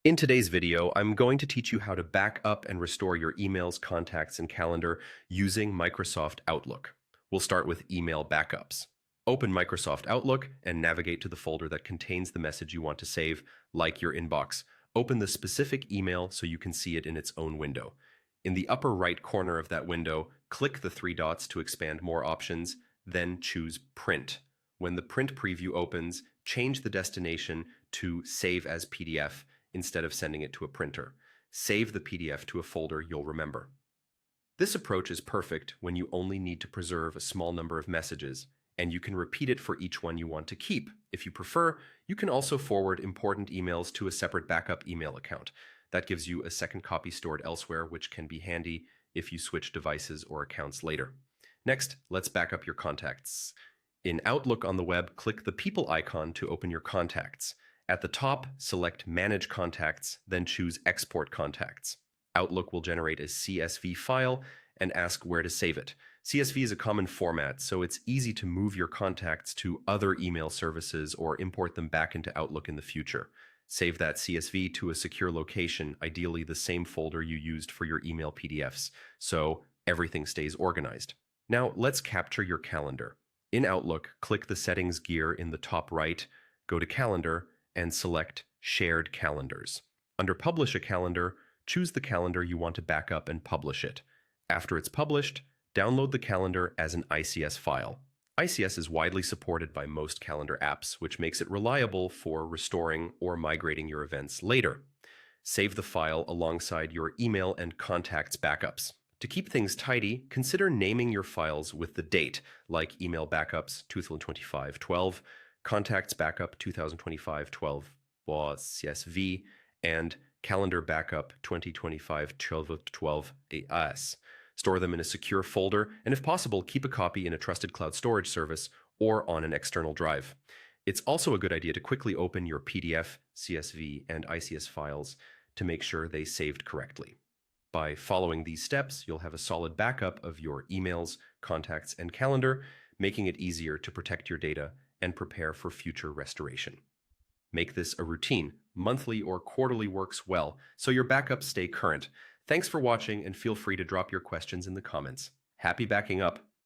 In today's video, I'm going to teach you how to back up and restore your emails, contacts, and calendar using Microsoft Outlook. We'll start with email backups. Open Microsoft Outlook and navigate to the folder that contains the message you want to save, like your inbox. Open the specific email so you can see it in its own window. In the upper right corner of that window, click the three dots to expand more options, then choose Print. When the print preview opens, change the destination to Save as PDF instead of sending it to a printer. Save the PDF to a folder you'll remember. This approach is perfect when you only need to preserve a small number of messages, and you can repeat it for each one you want to keep. If you prefer, you can also forward important emails to a separate backup email account. That gives you a second copy stored elsewhere, which can be handy if you switch devices or accounts later. Next, let's back up your contacts. In Outlook on the web, click the People icon to open your contacts. At the top, select Manage Contacts, then choose Export Contacts. Outlook will generate a CSV file and ask where to save it. CSV is a common format, so it's easy to move your contacts to other email services or import them back into Outlook in the future. Save that CSV to a secure location, ideally the same folder you used for your email PDFs, so everything stays organized. Now, let's capture your calendar. In Outlook, click the Settings gear in the top right, go to Calendar, and select Shared Calendars. Under Publish a Calendar, choose the calendar you want to back up and publish it. After it's published, download the calendar as an ICS file. ICS is widely supported by most calendar apps, which makes it reliable for restoring or migrating your events later. Save the file alongside your email and contacts backups. To keep things tidy, consider naming your files with the date, like Email Backups 2025-12, Contacts Backup 2025-12 CSV, and Calendar Backup 2025-12 AS. Store them in a secure folder, and if possible, keep a copy in a trusted cloud storage service or on an external drive. It's also a good idea to quickly open your PDF, CSV, and ICS files to make sure they saved correctly. By following these steps, you'll have a solid backup of your emails, contacts, and calendar, making it easier to protect your data and prepare for future restoration. Make this a routine. Monthly or quarterly works well, so your backups stay current. Thanks for watching, and feel free to drop your questions in the comments. Happy backing up!